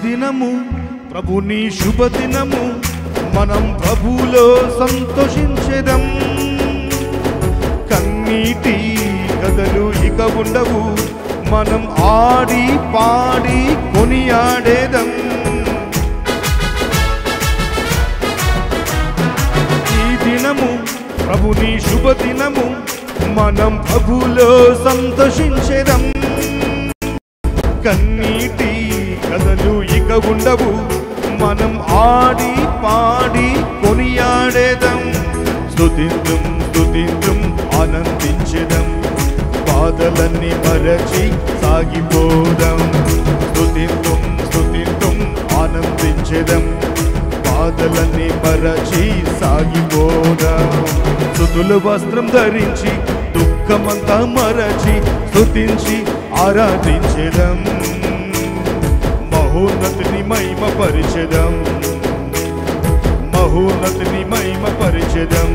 దినము ప్రభుని శుభదినము, మనం ప్రభులో సంతోషించెదం. కన్నీటి కథలు ఇక ఉండవు, మనం ఆడి పాడి కొనియాడేదం. ఈ దినము ప్రభుని శుభదినము, మనం ప్రభులో సంతోషించెదం. కన్నీటి కథలు ఇక ఉండవు, మనం ఆడి పాడి కొనియాడేదం. స్తుతింతుం స్తుతింతుం ఆనందించెదం, బాధలన్నీ మరచి సాగిపోదాం. స్తుతింతుం స్తుతింతుం ఆనందించెదం, బాధలన్నీ మరచి సాగిపోదాం. స్తుతుల వస్త్రం ధరించి దుఃఖమంతా మరచి స్తుతించి ఆరాధించెదం. మహోన్నతిని మహిమ పరిచెదం, మహోన్నతిని మహిమ పరిచెదం.